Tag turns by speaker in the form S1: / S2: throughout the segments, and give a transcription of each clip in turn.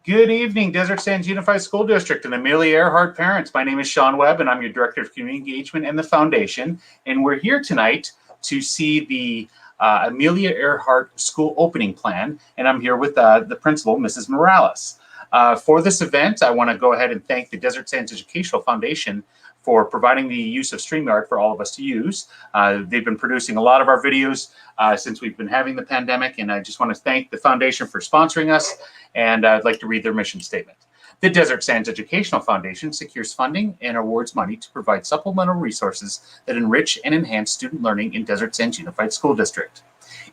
S1: Good evening, Desert Sands Unified School District and Amelia Earhart parents. My name is Sean Webb, and I'm your Director of Community Engagement and the Foundation. And we're here tonight to see the Amelia Earhart School Opening Plan, and I'm here with the principal, Mrs. Morales. For this event, I want to go ahead and thank the Desert Sands Educational Foundation for providing the use of StreamYard for all of us to use. They've been producing a lot of our videos since we've been having the pandemic, and I just want to thank the foundation for sponsoring us, and I'd like to read their mission statement. The Desert Sands Educational Foundation secures funding and awards money to provide supplemental resources that enrich and enhance student learning in Desert Sands Unified School District.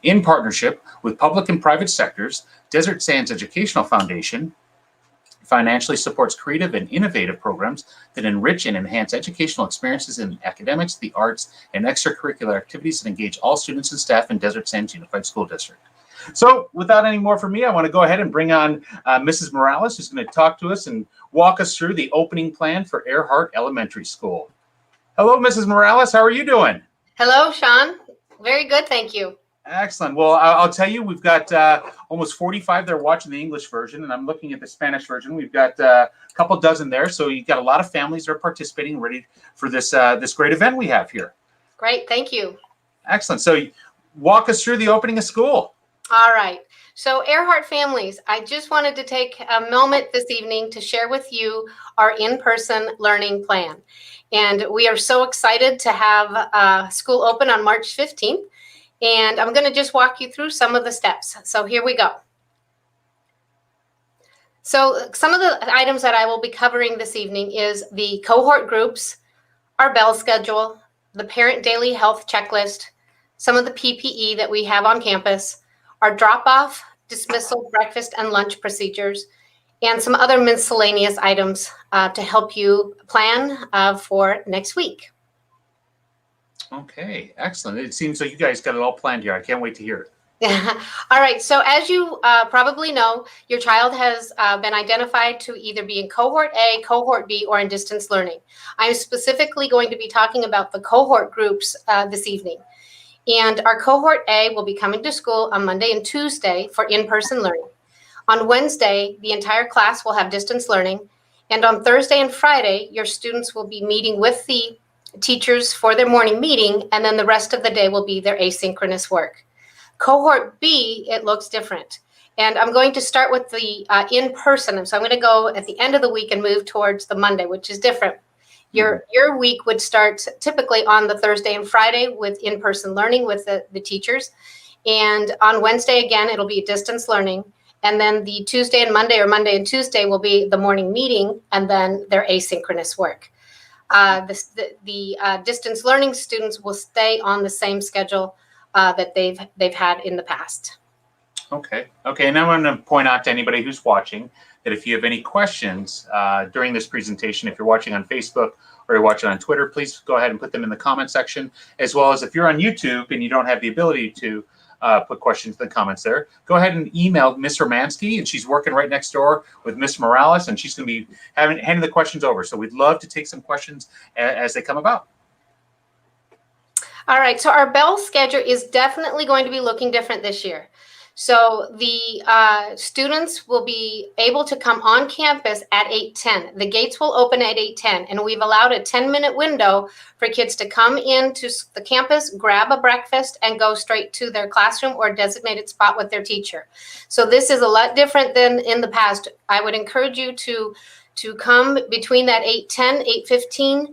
S1: In partnership with public and private sectors, Desert Sands Educational Foundation financially supports creative and innovative programs that enrich and enhance educational experiences in academics, the arts, and extracurricular activities that engage all students and staff in Desert Sands Unified School District. So without any more from me, I want to go ahead and bring on Mrs. Morales, who's going to talk to us and walk us through the opening plan for Earhart Elementary School. Hello, Mrs. Morales. How are you doing?
S2: Hello, Sean. Very good, thank you.
S1: Excellent. Well, I'll tell you, we've got almost 45 there watching the English version, and I'm looking at the Spanish version. We've got a couple dozen there, so you've got a lot of families that are participating, ready for this this great event we have here.
S2: Great, thank you.
S1: Excellent. So walk us through the opening of school.
S2: All right. So Earhart families, I just wanted to take a moment this evening to share with you our in-person learning plan. And we are so excited to have school open on March 15th. And I'm going to just walk you through some of the steps. So here we go. So some of the items that I will be covering this evening is the cohort groups, our bell schedule, the parent daily health checklist, some of the PPE that we have on campus, our drop-off, dismissal, breakfast, and lunch procedures, and some other miscellaneous items to help you plan for next week.
S1: Okay, excellent. It seems like you guys got it all planned here. I can't wait to hear it.
S2: All right. So as you probably know, your child has been identified to either be in cohort A, cohort B, or in distance learning. I'm specifically going to be talking about the cohort groups this evening. And our cohort A will be coming to school on Monday and Tuesday for in-person learning. On Wednesday, the entire class will have distance learning. And on Thursday and Friday, your students will be meeting with the teachers for their morning meeting, and then the rest of the day will be their asynchronous work. Cohort B, it looks different. And I'm going to start with the in-person. So I'm going to go at the end of the week and move towards the Monday, which is different. Your week would start typically on the Thursday and Friday with in-person learning with the teachers. And on Wednesday, again, it'll be distance learning. And then the Tuesday and Monday, or Monday and Tuesday, will be the morning meeting and then their asynchronous work. The distance learning students will stay on the same schedule that they've had in the past.
S1: Okay. And I want to point out to anybody who's watching that if you have any questions during this presentation, if you're watching on Facebook or you're watching on Twitter, please go ahead and put them in the comment section, as well as if you're on YouTube and you don't have the ability to put questions in the comments there, go ahead and email Miss Hermansky, and she's working right next door with Miss Morales, and she's going to be handing the questions over. So we'd love to take some questions as they come about.
S2: All right, so our bell schedule is definitely going to be looking different this year. So the students will be able to come on campus at 8:10. The gates will open at 8:10, and we've allowed a 10-minute window for kids to come into the campus, grab a breakfast, and go straight to their classroom or designated spot with their teacher. So this is a lot different than in the past. I would encourage you to come between that 8:10, 8:15.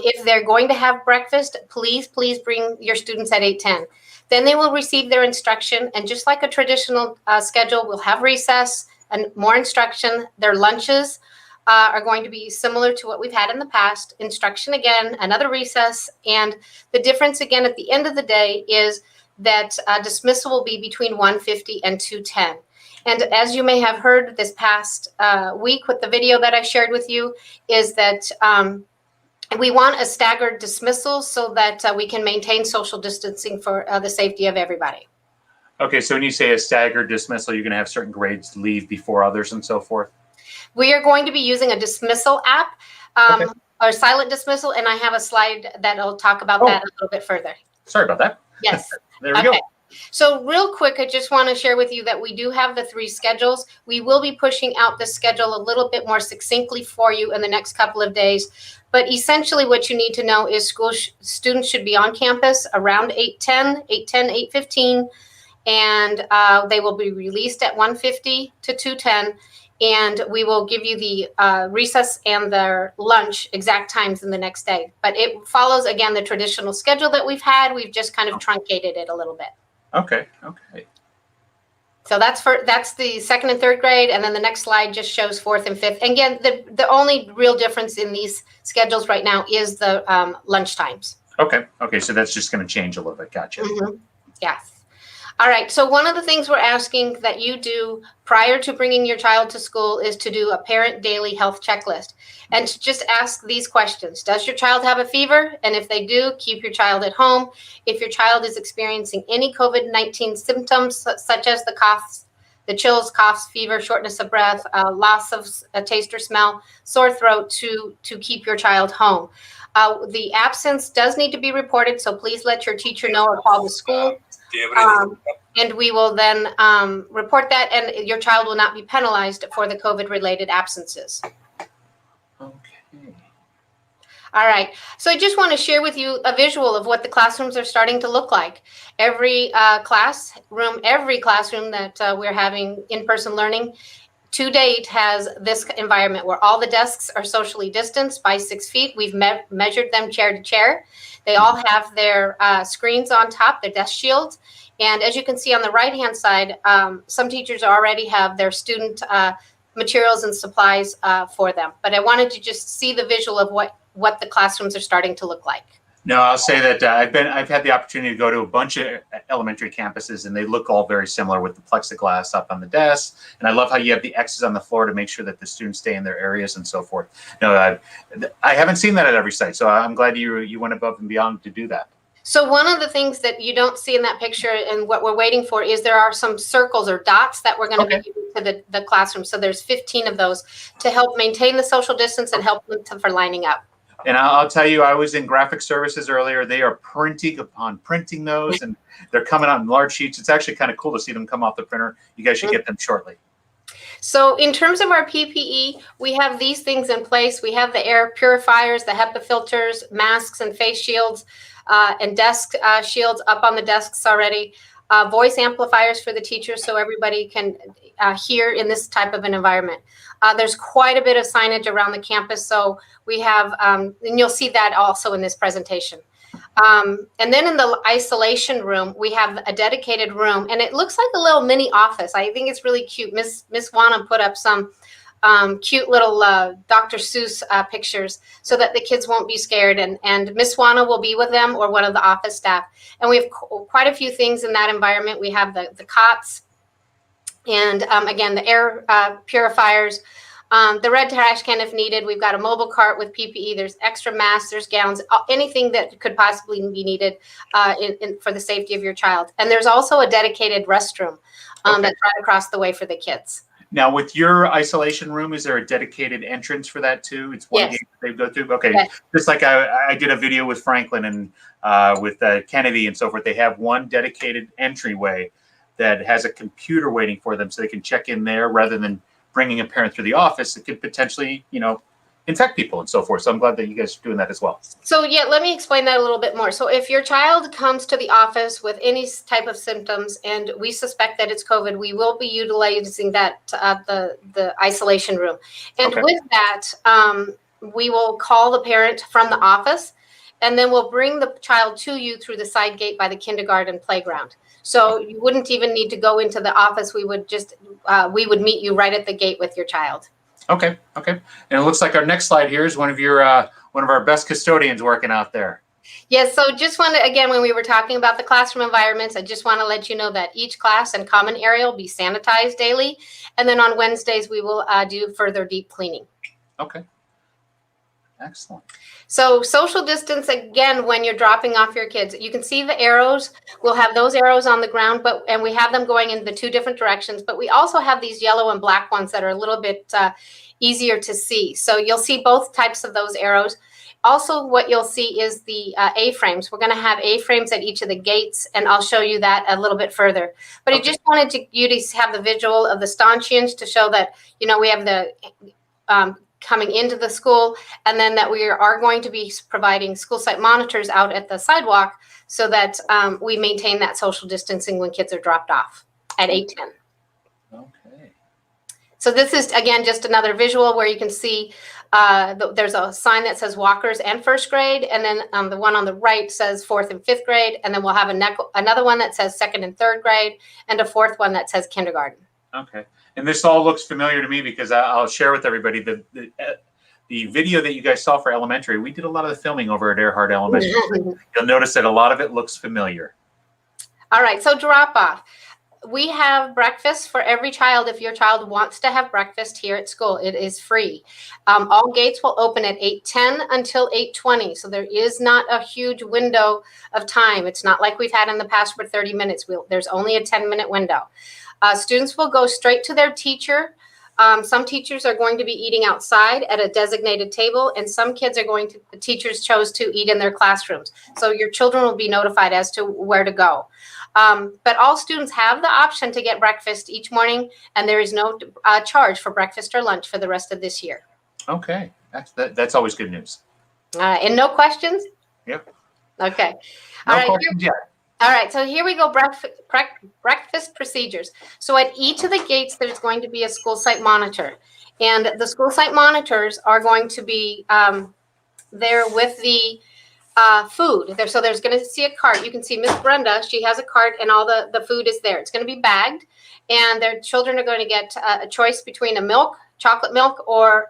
S2: If they're going to have breakfast, please bring your students at 8:10. Then they will receive their instruction, and just like a traditional schedule, we'll have recess and more instruction. Their lunches are going to be similar to what we've had in the past. Instruction again, another recess, and the difference again at the end of the day is that dismissal will be between 1:50 and 2:10. And as you may have heard this past week with the video that I shared with you, is that we want a staggered dismissal so that we can maintain social distancing for the safety of everybody.
S1: Okay, so when you say a staggered dismissal, you're going to have certain grades leave before others and so forth?
S2: We are going to be using a Dismissal App, or silent dismissal, and I have a slide that'll talk about that a little bit further.
S1: Sorry about that.
S2: Yes.
S1: There we go.
S2: So real quick, I just want to share with you that we do have the 3 schedules. We will be pushing out the schedule a little bit more succinctly for you in the next couple of days. But essentially what you need to know is students should be on campus around 8:10, 8:15, and they will be released at 1:50 to 2:10. And we will give you the recess and their lunch exact times in the next day. But it follows, again, the traditional schedule that we've had. We've just kind of truncated it a little bit.
S1: Okay.
S2: So that's the 2nd and 3rd grade, and then the next slide just shows 4th and 5th. And again, the only real difference in these schedules right now is the lunch times.
S1: Okay. So that's just going to change a little bit. Gotcha.
S2: Mm-hmm. Yes. All right. So one of the things we're asking that you do prior to bringing your child to school is to do a parent daily health checklist and to just ask these questions. Does your child have a fever? And if they do, keep your child at home. If your child is experiencing any COVID-19 symptoms, such as the coughs, the chills, coughs, fever, shortness of breath, loss of taste or smell, sore throat, to keep your child home. The absence does need to be reported, so please let your teacher know or call the school. And we will then report that, and your child will not be penalized for the COVID-related absences.
S1: Okay.
S2: All right. So I just want to share with you a visual of what the classrooms are starting to look like. Every classroom that we're having in-person learning to date has this environment where all the desks are socially distanced by 6 feet. We've measured them chair to chair. They all have their screens on top, their desk shields. And as you can see on the right-hand side, some teachers already have their student materials and supplies for them. But I wanted to just see the visual of what the classrooms are starting to look like.
S1: No, I'll say that I've had the opportunity to go to a bunch of elementary campuses, and they look all very similar with the plexiglass up on the desk. And I love how you have the X's on the floor to make sure that the students stay in their areas and so forth. No, I haven't seen that at every site, so I'm glad you went above and beyond to do that.
S2: So one of the things that you don't see in that picture and what we're waiting for is there are some circles or dots that we're going to be giving to the classroom. So there's 15 of those to help maintain the social distance and help them for lining up.
S1: And I'll tell you, I was in graphic services earlier. They are printing those, and they're coming out in large sheets. It's actually kind of cool to see them come off the printer. You guys should get them shortly.
S2: So in terms of our PPE, we have these things in place. We have the air purifiers, the HEPA filters, masks and face shields, and desk shields up on the desks already. Voice amplifiers for the teachers so everybody can hear in this type of an environment. There's quite a bit of signage around the campus, so we have, and you'll see that also in this presentation. And then in the isolation room, we have a dedicated room, and it looks like a little mini office. I think it's really cute. Miss Wana put up some cute little Dr. Seuss pictures so that the kids won't be scared. And Miss Wana will be with them or one of the office staff. And we have quite a few things in that environment. We have the cots and, again, the air purifiers, the red trash can if needed. We've got a mobile cart with PPE. There's extra masks, there's gowns, anything that could possibly be needed for the safety of your child. And there's also a dedicated restroom that's right across the way for the kids.
S1: Now, with your isolation room, is there a dedicated entrance for that too? It's one gate they go through? Okay, just like I did a video with Franklin and with Kennedy and so forth. They have one dedicated entryway that has a computer waiting for them so they can check in there rather than bringing a parent through the office. It could potentially, infect people and so forth. So I'm glad that you guys are doing that as well. So
S2: yeah, let me explain that a little bit more. So if your child comes to the office with any type of symptoms and we suspect that it's COVID, we will be utilizing that the isolation room. And with that, we will call the parent from the office, and then we'll bring the child to you through the side gate by the kindergarten playground. So you wouldn't even need to go into the office. We would just we would meet you right at the gate with your child. Okay. And it looks like our next slide here is one of our best custodians working out there. Yes. So just want to, again, when we were talking about the classroom environments, I just want to let you know that each class and common area will be sanitized daily. And then on Wednesdays, we will do further deep cleaning. Okay. Excellent. So social distance, again, when you're dropping off your kids, you can see the arrows. We'll have those arrows on the ground, and we have them going in the two different directions. But we also have these yellow and black ones that are a little bit easier to see. So you'll see both types of those arrows. Also, what you'll see is the A-frames. We're going to have A-frames at each of the gates, and I'll show you that a little bit further. But I just wanted you to have the visual of the stanchions to show that, we have the coming into the school, and then that we are going to be providing school site monitors out at the sidewalk so that we maintain that social distancing when kids are dropped off at 8:10.
S1: Okay.
S2: So this is, again, just another visual where you can see there's a sign that says walkers and first grade, and then the one on the right says fourth and fifth grade, and then we'll have another one that says second and third grade, and a fourth one that says kindergarten.
S1: Okay. And this all looks familiar to me because I'll share with everybody the video that you guys saw for elementary. We did a lot of the filming over at Earhart Elementary. You'll notice that a lot of it looks familiar. All
S2: right. So drop off. We have breakfast for every child. If your child wants to have breakfast here at school, it is free. All gates will open at 8:10 until 8:20. So there is not a huge window of time. It's not like we've had in the past for 30 minutes. There's only a 10-minute window. Students will go straight to their teacher. Some teachers are going to be eating outside at a designated table, and some kids the teachers chose to eat in their classrooms. So your children will be notified as to where to go. But all students have the option to get breakfast each morning, and there is no charge for breakfast or lunch for the rest of this year.
S1: Okay, that's always good news.
S2: And no questions?
S1: Yep.
S2: Okay.
S1: No questions yet.
S2: All right, so here we go, breakfast procedures. So at each of the gates, there's going to be a school site monitor. And the school site monitors are going to be there with the food. So there's going to see a cart. You can see Miss Brenda, she has a cart, and all the food is there. It's going to be bagged, and their children are going to get a choice between chocolate milk,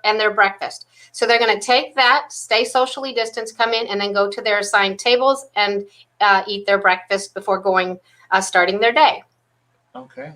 S2: and their breakfast. So they're going to take that, stay socially distanced, come in, and then go to their assigned tables and eat their breakfast before starting their day.
S1: Okay.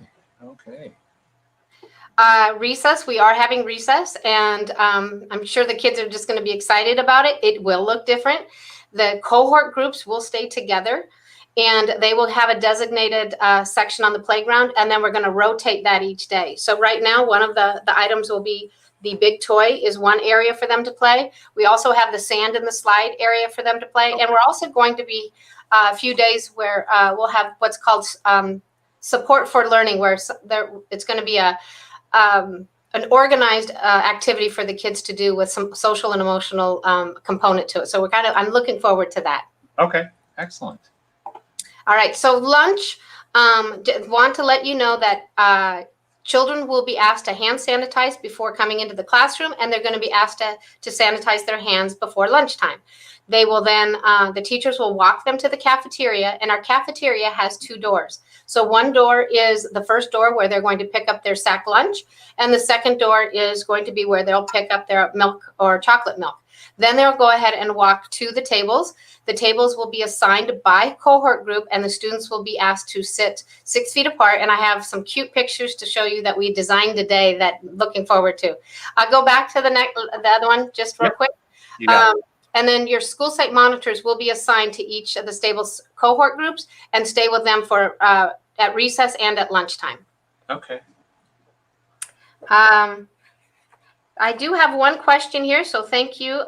S2: Recess, we are having recess, and I'm sure the kids are just going to be excited about it. It will look different. The cohort groups will stay together, and they will have a designated section on the playground, and then we're going to rotate that each day. So right now, one of the items will be the big toy is one area for them to play. We also have the sand and the slide area for them to play, and we're also going to be a few days where we'll have what's called support for learning, where it's going to be an organized activity for the kids to do with some social and emotional component to it. So I'm looking forward to that.
S1: Okay, excellent.
S2: All right, so lunch, want to let you know that children will be asked to hand sanitize before coming into the classroom, and they're going to be asked to sanitize their hands before lunchtime. They will then, the teachers will walk them to the cafeteria, and our cafeteria has 2 doors. So one door is the first door where they're going to pick up their sack lunch, and the second door is going to be where they'll pick up their milk or chocolate milk. Then they'll go ahead and walk to the tables. The tables will be assigned by cohort group, and the students will be asked to sit 6 feet apart. And I have some cute pictures to show you that we designed today that looking forward to. I'll go back to the other one just real quick.
S1: You got it.
S2: And then your school site monitors will be assigned to each of the stables cohort groups and stay with them for at recess and at lunchtime.
S1: Okay.
S2: I do have one question here, so thank you.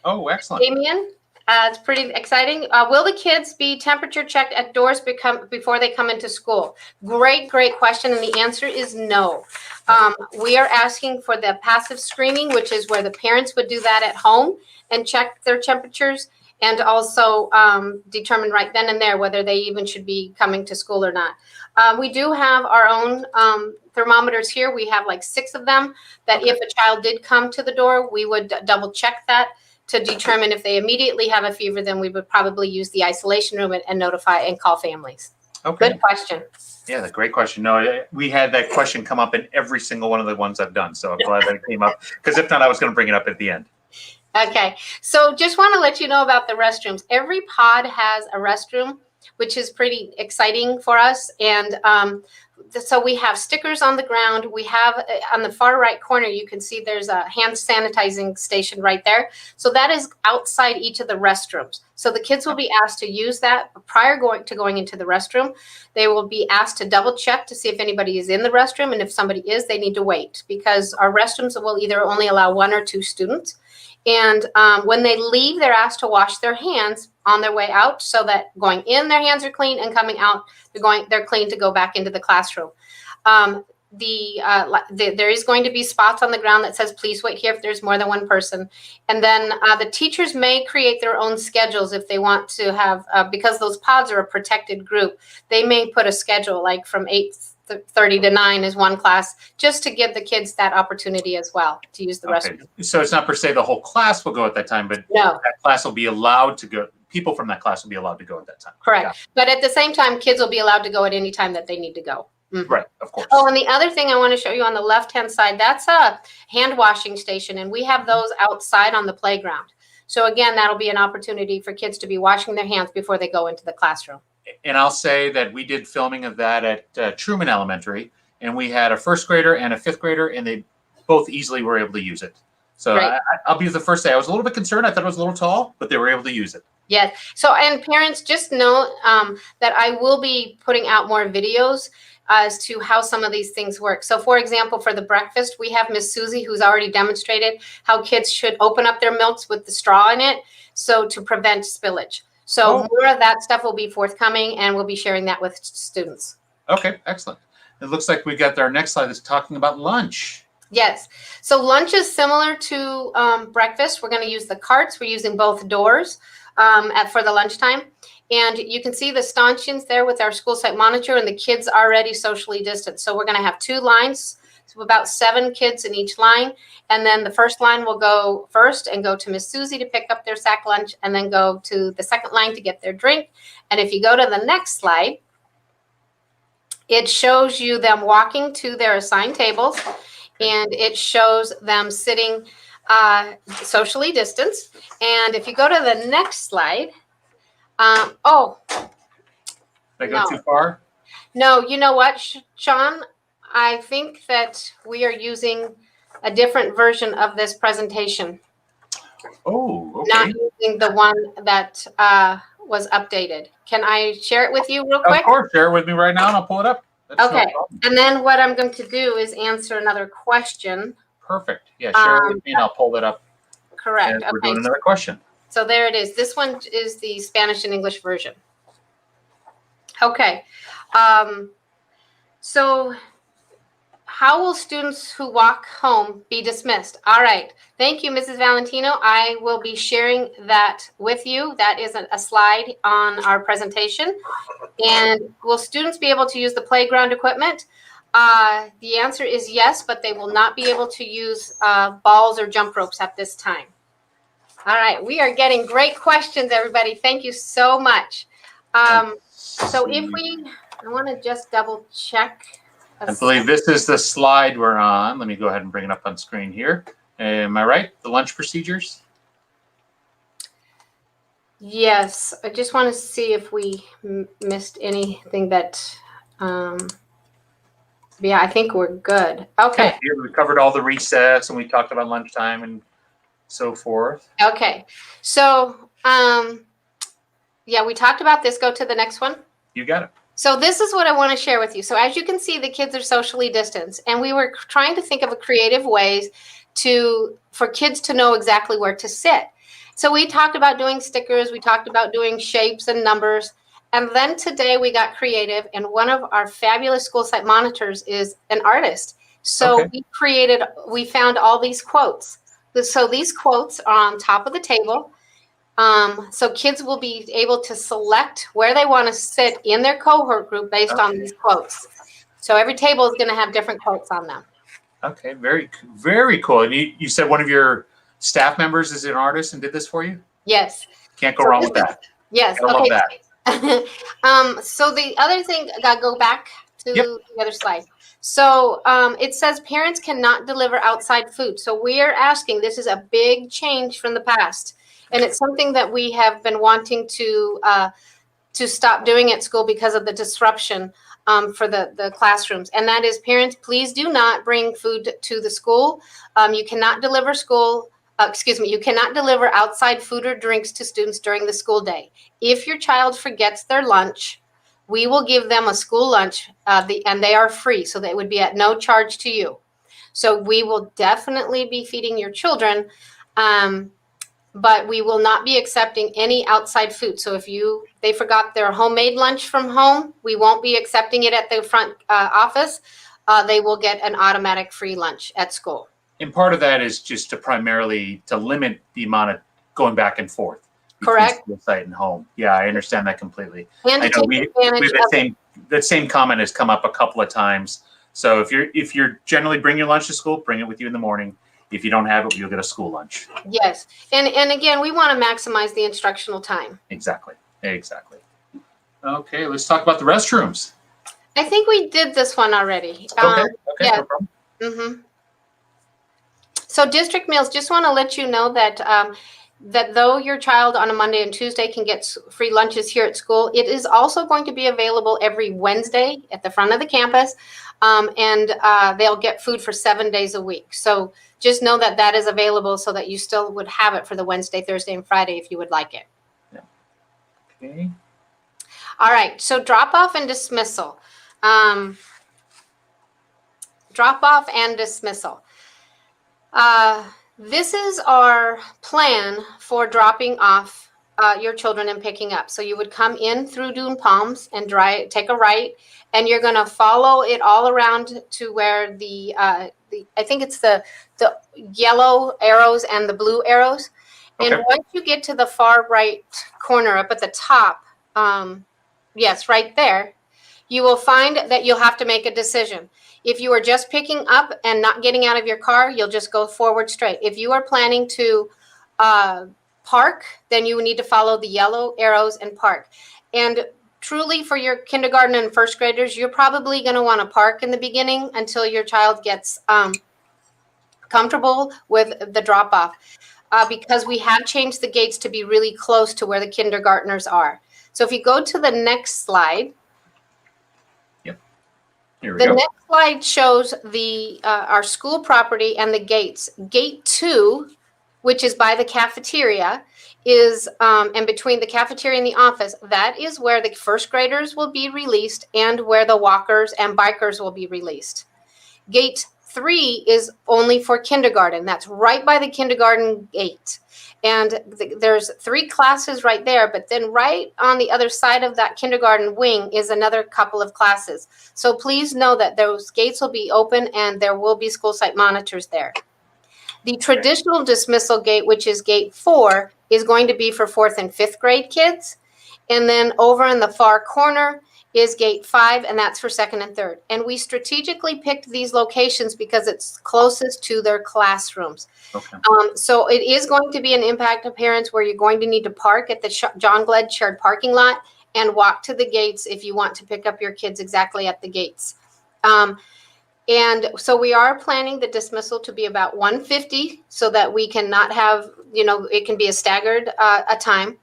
S1: Oh, excellent.
S2: Damien, it's pretty exciting. Will the kids be temperature checked at doors before they come into school? Great question, and the answer is no. We are asking for the passive screening, which is where the parents would do that at home and check their temperatures, and also determine right then and there whether they even should be coming to school or not. We do have our own thermometers here. We have like 6 of them that if a child did come to the door, we would double check that to determine if they immediately have a fever, then we would probably use the isolation room and notify and call families.
S1: Okay.
S2: Good question.
S1: Yeah, that's a great question. No, we had that question come up in every single one of the ones I've done. So I'm glad that it came up, because if not, I was going to bring it up at the end.
S2: Okay. So just want to let you know about the restrooms. Every pod has a restroom, which is pretty exciting for us. And So we have stickers on the ground. We have on the far right corner, you can see there's a hand sanitizing station right there. So that is outside each of the restrooms. So the kids will be asked to use that prior to going into the restroom. They will be asked to double check to see if anybody is in the restroom. And if somebody is, they need to wait, because our restrooms will either only allow 1 or 2 students. And when they leave, they're asked to wash their hands on their way out, so that going in, their hands are clean, and coming out, they're clean to go back into the classroom. There is going to be spots on the ground that says, please wait here if there's more than 1 person. And then the teachers may create their own schedules if they want to have, because those pods are a protected group, they may put a schedule like from 8:30 to 9 is one class, just to give the kids that opportunity as well to use the restroom.
S1: So it's not per se the whole class will go at that time, but
S2: no,
S1: that class will be allowed to go. People from that class will be allowed to go at that time.
S2: Correct.
S1: Yeah.
S2: But at the same time, kids will be allowed to go at any time that they need to go. Mm-hmm.
S1: Right, of course.
S2: Oh, and the other thing I want to show you on the left-hand side, that's a hand washing station, and we have those outside on the playground. So again, that'll be an opportunity for kids to be washing their hands before they go into the classroom.
S1: And I'll say that we did filming of that at Truman Elementary, and we had a 1st grader and a 5th grader, and they both easily were able to use it. So
S2: right.
S1: I'll be the first to say I was a little bit concerned. I thought it was a little tall, but they were able to use it.
S2: Yes. So, and parents, just know that I will be putting out more videos as to how some of these things work. So, for example, for the breakfast, we have Miss Susie, who's already demonstrated how kids should open up their milks with the straw in it, so to prevent spillage. So more of that stuff will be forthcoming, and we'll be sharing that with students.
S1: Okay, excellent. It looks like we got our next slide that's talking about lunch.
S2: Yes. So lunch is similar to breakfast. We're going to use the carts. We're using both doors for the lunchtime. And you can see the stanchions there with our school site monitor, and the kids already socially distanced. So we're going to have 2 lines, so about 7 kids in each line. And then the first line will go first and go to Miss Susie to pick up their sack lunch, and then go to the second line to get their drink. And if you go to the next slide, it shows you them walking to their assigned tables, and it shows them sitting socially distanced. And if you go to the next slide,
S1: Did I go too far?
S2: No, you know what, Sean? I think that we are using a different version of this presentation.
S1: Oh, okay.
S2: Not using the one that was updated. Can I share it with you real quick?
S1: Of course, share it with me right now and I'll pull it up. That's
S2: okay.
S1: No
S2: and then what I'm going to do is answer another question.
S1: Perfect. Yeah, share it with me and I'll pull it up.
S2: Correct.
S1: We're doing another question.
S2: So there it is. This one is the Spanish and English version. Okay. So how will students who walk home be dismissed? All right. Thank you, Mrs. Valentino. I will be sharing that with you. That is a slide on our presentation. And will students be able to use the playground equipment? The answer is yes, but they will not be able to use balls or jump ropes at this time. All right. We are getting great questions, everybody. Thank you so much. So if I want to just double check.
S1: I believe this is the slide we're on. Let me go ahead and bring it up on screen here. Am I right? The lunch procedures?
S2: Yes. I just want to see if we missed anything that, yeah, I think we're good. Okay.
S1: Yeah, we covered all the recess and we talked about lunchtime and so forth.
S2: Okay. So, yeah, we talked about this. Go to the next one.
S1: You got it.
S2: So this is what I want to share with you. So as you can see, the kids are socially distanced, and we were trying to think of creative ways for kids to know exactly where to sit. So we talked about doing stickers. We talked about doing shapes and numbers. And then today we got creative, and one of our fabulous school site monitors is an artist. So we found all these quotes. So these quotes are on top of the table. So kids will be able to select where they want to sit in their cohort group based on these quotes. So every table is going to have different quotes on them.
S1: Okay, very, very cool. And you said one of your staff members is an artist and did this for you?
S2: Yes.
S1: Can't go wrong with that.
S2: Yes.
S1: I love
S2: that. So the other thing, I got to go back to the other slide. So it says parents cannot deliver outside food. So we are asking, this is a big change from the past. And it's something that we have been wanting to stop doing at school because of the disruption. for the classrooms. And that is, parents, please do not bring food to the school. You cannot deliver you cannot deliver outside food or drinks to students during the school day. If your child forgets their lunch, we will give them a school lunch, and they are free, so they would be at no charge to you. So we will definitely be feeding your children, but we will not be accepting any outside food. So if they forgot their homemade lunch from home, we won't be accepting it at the front office. They will get an automatic free lunch at school.
S1: And part of that is just to limit the amount of going back and forth between
S2: Correct.
S1: school site and home. Yeah, I understand that completely.
S2: And
S1: I know the same comment has come up a couple of times. So if you're generally bring your lunch to school, bring it with you in the morning. If you don't have it, you'll get a school lunch.
S2: Yes. And again, we want to maximize the instructional time.
S1: Exactly. Okay, let's talk about the restrooms.
S2: I think we did this one already.
S1: Okay,
S2: yeah.
S1: no problem.
S2: Mm-hmm. So district meals, just want to let you know that that though your child on a Monday and Tuesday can get free lunches here at school, it is also going to be available every Wednesday at the front of the campus, and they'll get food for 7 days a week. So just know that that is available so that you still would have it for the Wednesday, Thursday, and Friday if you would like it.
S1: Yeah. Okay.
S2: All right, so drop-off and dismissal. Drop-off and dismissal. This is our plan for dropping off your children and picking up. So you would come in through Dune Palms and take a right, and you're going to follow it all around to where I think it's the yellow arrows and the blue arrows.
S1: Okay.
S2: And once you get to the far right corner up at the top, yes, right there, you will find that you'll have to make a decision. If you are just picking up and not getting out of your car, you'll just go forward straight. If you are planning to park, then you need to follow the yellow arrows and park. And truly, for your kindergarten and first graders, you're probably going to want to park in the beginning until your child gets comfortable with the drop-off, because we have changed the gates to be really close to where the kindergartners are. So if you go to the next slide. The next slide shows our school property and the gates. Gate 2, which is by the cafeteria, is and between the cafeteria and the office. That is where the first graders will be released and where the walkers and bikers will be released. Gate 3 is only for kindergarten. That's right by the kindergarten gate. And there's 3 classes right there, but then right on the other side of that kindergarten wing is another couple of classes. So please know that those gates will be open and there will be school site monitors there. The traditional dismissal gate, which is gate 4, is going to be for 4th and 5th grade kids. And then over in the far corner is gate 5, and that's for 2nd and 3rd. And we strategically picked these locations because it's closest to their classrooms.
S1: Okay.
S2: So it is going to be an impact to parents where you're going to need to park at the John Gled shared parking lot and walk to the gates if you want to pick up your kids exactly at the gates. And so we are planning the dismissal to be about 1:50 so that we cannot have, it can be a staggered time.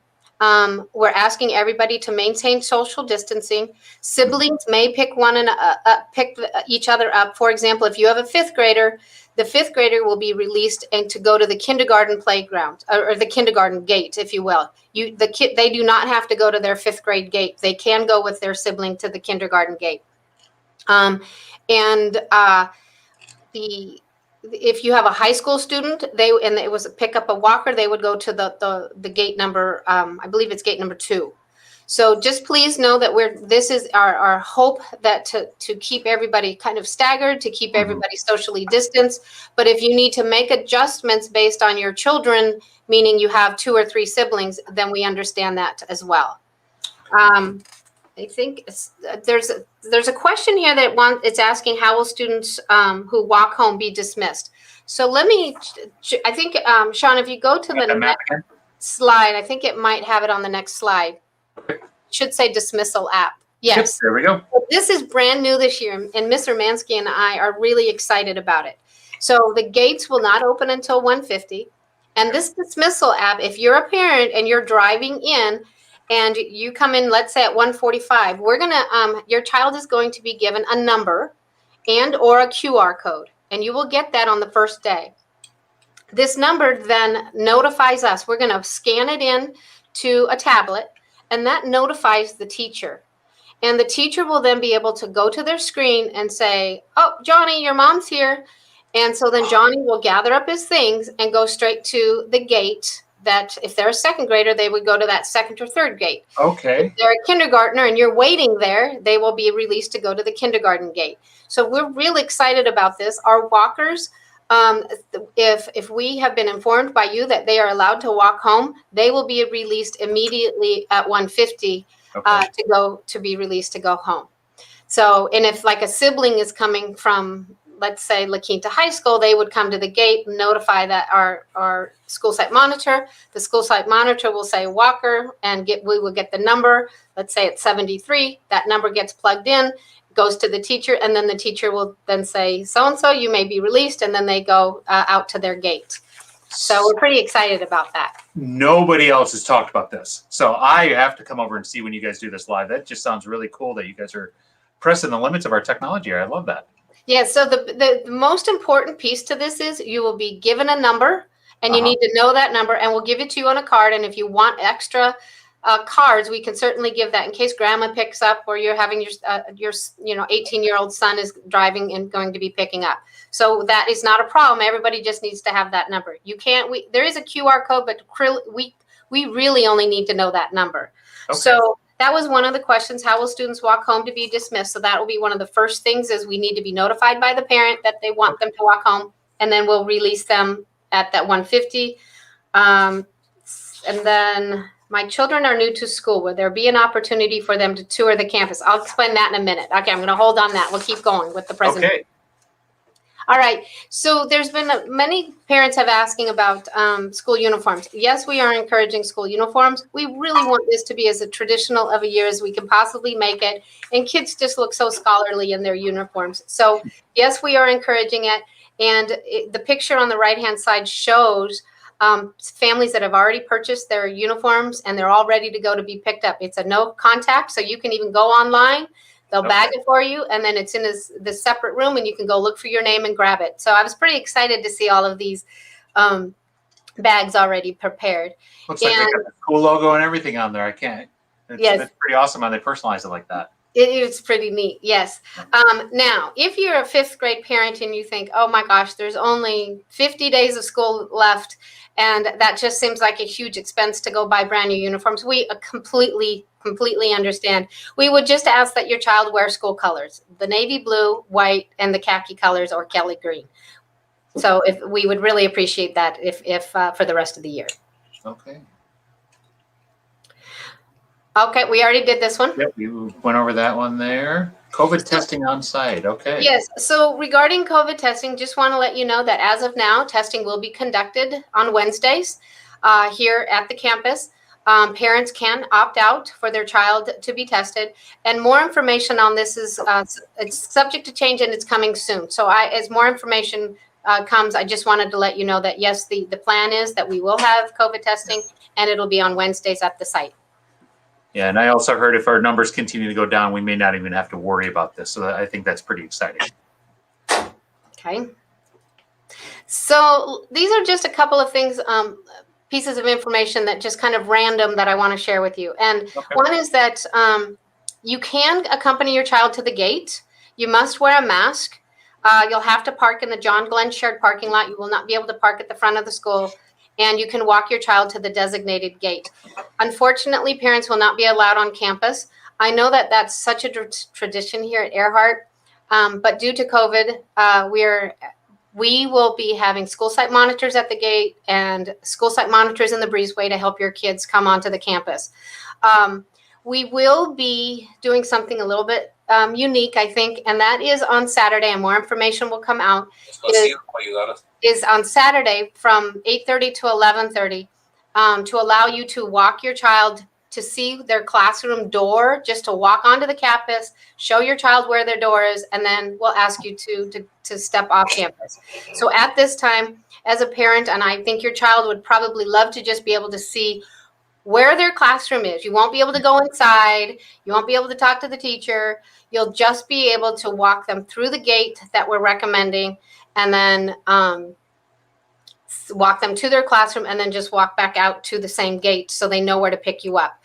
S2: We're asking everybody to maintain social distancing. Siblings may pick each other up. For example, if you have a 5th grader, the 5th grader will be released and to go to the kindergarten playground or the kindergarten gate, if you will. They do not have to go to their 5th grade gate. They can go with their sibling to the kindergarten gate. If you have a high school student, it was pick up a walker, they would go to the gate number. I believe it's gate number 2. So just please know that this is our hope that to keep everybody kind of staggered, to keep everybody socially distanced. But if you need to make adjustments based on your children, meaning you have 2 or 3 siblings, then we understand that as well. I think there's a question here that it's asking, how will students who walk home be dismissed? So I think, Sean, if you go to the next slide, I think it might have it on the next slide.
S1: Okay.
S2: It should say Dismissal App. Yes.
S1: Yep, there we go.
S2: This is brand new this year, and Mr. Mansky and I are really excited about it. So the gates will not open until 1:50. And this Dismissal App, if you're a parent and you're driving in, and you come in, let's say at 1:45, we're gonna, your child is going to be given a number and or a QR code, and you will get that on the first day. This number then notifies us. We're going to scan it in to a tablet, and that notifies the teacher. And the teacher will then be able to go to their screen and say, oh, Johnny, your mom's here. And so then Johnny will gather up his things and go straight to the gate that if they're a second grader, they would go to that second or third gate.
S1: Okay.
S2: If they're a kindergartner and you're waiting there, they will be released to go to the kindergarten gate. So we're really excited about this. Our walkers, if we have been informed by you that they are allowed to walk home, they will be released immediately at 1:50 to be released to go home. So, and if like a sibling is coming from, let's say, La Quinta High School, they would come to the gate and notify that our school site monitor. The school site monitor will say Walker, and we will get the number. Let's say it's 73. That number gets plugged in, goes to the teacher, and then the teacher will then say, so-and-so, you may be released, and then they go out to their gate. So we're pretty excited about that.
S1: Nobody else has talked about this. So I have to come over and see when you guys do this live. That just sounds really cool that you guys are pressing the limits of our technology here. I love that.
S2: Yeah, so the most important piece to this is you will be given a number, and you need to know that number, and we'll give it to you on a card. And if you want extra cards, we can certainly give that in case grandma picks up, or you're having your 18-year-old son is driving and going to be picking up. So that is not a problem. Everybody just needs to have that number. There is a QR code, but we really only need to know that number. Okay. So that was one of the questions. How will students walk home to be dismissed? So that will be one of the first things, is we need to be notified by the parent that they want them to walk home, and then we'll release them at that 1:50. And then my children are new to school. Will there be an opportunity for them to tour the campus? I'll explain that in a minute. Okay, I'm going to hold on that. We'll keep going with the presentation. Okay. All right. So there's been many parents have asking about school uniforms. Yes, we are encouraging school uniforms. We really want this to be as traditional of a year as we can possibly make it. And kids just look so scholarly in their uniforms. So yes, we are encouraging it. And the picture on the right-hand side shows families that have already purchased their uniforms, and they're all ready to go to be picked up. It's a no contact, so you can even go online. They'll bag it for you, and then it's in this separate room, and you can go look for your name and grab it. So I was pretty excited to see all of these bags already prepared.
S1: Looks like they got the school logo and everything on there. It's pretty awesome how they personalize it like that.
S2: It's pretty neat, yes. Now, if you're a fifth grade parent and you think, oh my gosh, there's only 50 days of school left, and that just seems like a huge expense to go buy brand new uniforms, we completely understand. We would just ask that your child wear school colors, the navy blue, white, and the khaki colors, or Kelly green. So we would really appreciate that if for the rest of the year.
S1: Okay.
S2: Okay, we already did this one.
S1: Yep, you went over that one there. COVID testing on site. Okay.
S2: Yes. So regarding COVID testing, just want to let you know that as of now, testing will be conducted on Wednesdays here at the campus. Parents can opt out for their child to be tested, and more information on this is it's subject to change, and it's coming soon. So as more information comes, I just wanted to let you know that yes, the plan is that we will have COVID testing, and it'll be on Wednesdays at the site.
S1: Yeah, and I also heard if our numbers continue to go down, we may not even have to worry about this. So I think that's pretty exciting. Okay.
S2: So these are just a couple of things, pieces of information that just kind of random that I want to share with you. And one is that you can accompany your child to the gate. You must wear a mask. You'll have to park in the John Glenn shared parking lot. You will not be able to park at the front of the school. And you can walk your child to the designated gate. Unfortunately, parents will not be allowed on campus. I know that that's such a tradition here at Earhart, but due to COVID, we will be having school site monitors at the gate and school site monitors in the breezeway to help your kids come onto the campus. We will be doing something a little bit unique, I think, and that is on Saturday, and more information will come out. Is on Saturday from 8:30 to 11:30 to allow you to walk your child to see their classroom door, just to walk onto the campus, show your child where their door is, and then we'll ask you to step off campus. So at this time, as a parent, and I think your child would probably love to just be able to see where their classroom is. You won't be able to go inside. You won't be able to talk to the teacher. You'll just be able to walk them through the gate that we're recommending, and then walk them to their classroom, and then just walk back out to the same gate so they know where to pick you up.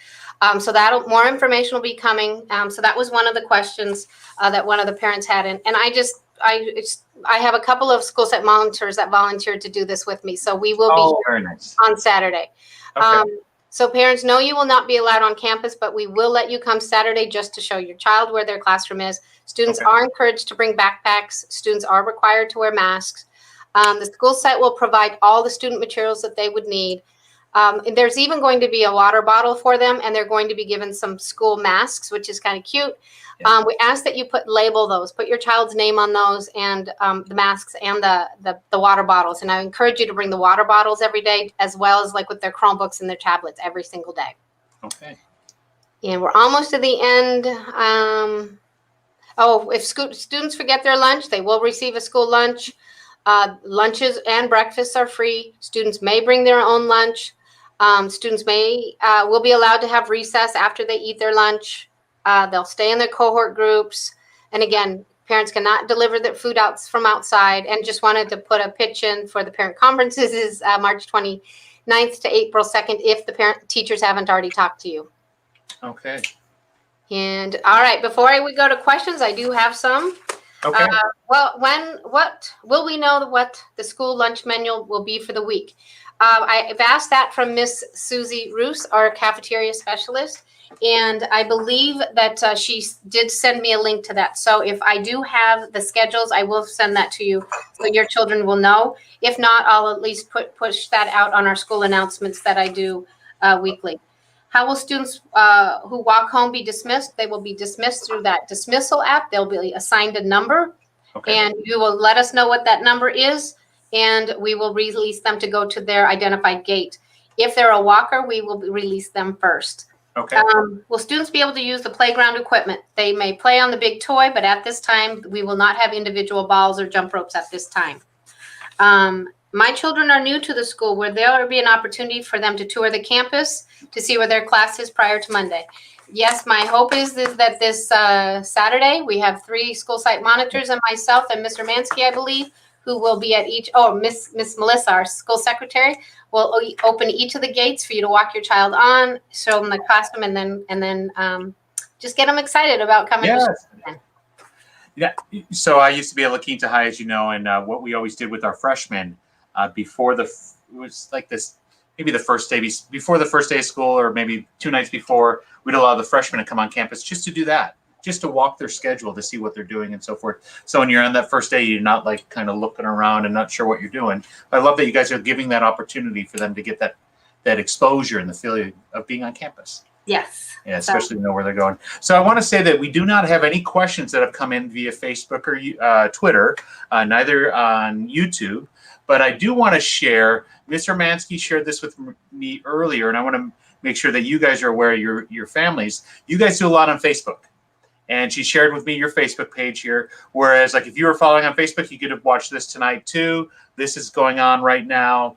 S2: So more information will be coming. So that was one of the questions that one of the parents had. And I have a couple of school site monitors that volunteered to do this with me. So we will be
S1: very nice.
S2: on Saturday.
S1: Okay.
S2: So parents know you will not be allowed on campus, but we will let you come Saturday just to show your child where their classroom is. Students are encouraged to bring backpacks. Students are required to wear masks. The school site will provide all the student materials that they would need. And there's even going to be a water bottle for them, and they're going to be given some school masks, which is kind of cute. Yeah. We ask that you label those, put your child's name on those, and the masks and the water bottles. And I encourage you to bring the water bottles every day, as well as like with their Chromebooks and their tablets every single day. Okay. And we're almost to the end. If students forget their lunch, they will receive a school lunch. Lunches and breakfasts are free. Students may bring their own lunch. Students will be allowed to have recess after they eat their lunch. They'll stay in their cohort groups. And again, parents cannot deliver their food from outside. And just wanted to put a pitch in for the parent conferences is March 29th to April 2nd if the teachers haven't already talked to you. Okay. And all right, before we go to questions, I do have some. Okay. What will we know what the school lunch menu will be for the week? I've asked that from Miss Susie Roos, our cafeteria specialist, and I believe that she did send me a link to that. So if I do have the schedules, I will send that to you so your children will know. If not, I'll at least push that out on our school announcements that I do weekly. How will students who walk home be dismissed? They will be dismissed through that Dismissal App. They'll be assigned a number, and you will let us know what that number is, and we will release them to go to their identified gate. If they're a walker, we will release them first. Okay. Will students be able to use the playground equipment? They may play on the big toy, but at this time, we will not have individual balls or jump ropes at this time. My children are new to the school. Will there be an opportunity for them to tour the campus to see where their class is prior to Monday? Yes, my hope is that this Saturday, we have 3 school site monitors and myself and Mr. Mansky, I believe, who will be at each, Miss Melissa, our school secretary, will open each of the gates for you to walk your child on, show them the classroom, and then just get them excited about coming to school.
S1: Yeah, so I used to be at La Quinta High, as you know, and what we always did with our freshmen before it was like this, maybe the first day, before the first day of school, or maybe 2 nights before, we'd allow the freshmen to come on campus just to do that, just to walk their schedule, to see what they're doing and so forth. So when you're on that first day, you're not like kind of looking around and not sure what you're doing. But I love that you guys are giving that opportunity for them to get that exposure and the feeling of being on campus.
S2: Yes.
S1: Yeah, especially to know where they're going. So I want to say that we do not have any questions that have come in via Facebook or Twitter, neither on YouTube. But I do want to share, Mr. Mansky shared this with me earlier, and I want to make sure that you guys are aware of your families. You guys do a lot on Facebook. And she shared with me your Facebook page here. Whereas, like, if you were following on Facebook, you could have watched this tonight too. This is going on right now.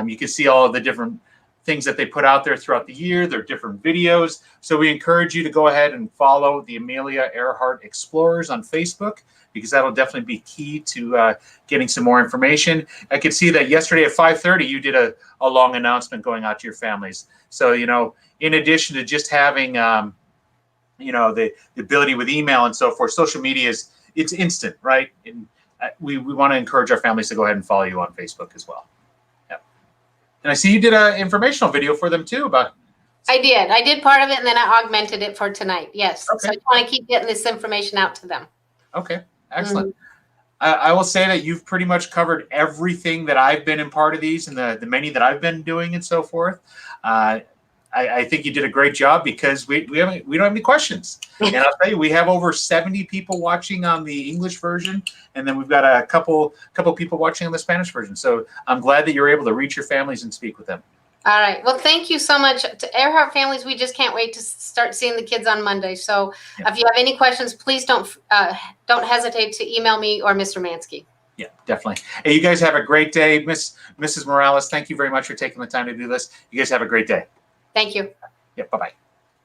S1: You can see all of the different things that they put out there throughout the year, their different videos. So we encourage you to go ahead and follow the Amelia Earhart Explorers on Facebook, because that'll definitely be key to getting some more information. I could see that yesterday at 5:30, you did a long announcement going out to your families. So, you know, in addition to just having, you know, the ability with email and so forth, social media it's instant, right? And we want to encourage our families to go ahead and follow you on Facebook as well. Yeah. And I see you did an informational video for them too about.
S2: I did part of it, and then I augmented it for tonight. Yes. Okay. So I just want to keep getting this information out to them. Okay. Excellent. I will say that you've pretty much covered everything that I've been in part of these, and the many that I've been doing and so forth. I think you did a great job, because we don't have any questions. And I'll tell you, we have over 70 people watching on the English version, and then we've got a couple people watching on the Spanish version. So I'm glad that you're able to reach your families and speak with them. All right. Well, thank you so much to Earhart families. We just can't wait to start seeing the kids on Monday. So if you have any questions, please don't hesitate to email me or Mr. Mansky. Yeah, definitely. Hey, you guys have a great day. Mrs. Morales, thank you very much for taking the time to do this. You guys have a great day. Thank you.
S1: Yeah, bye-bye.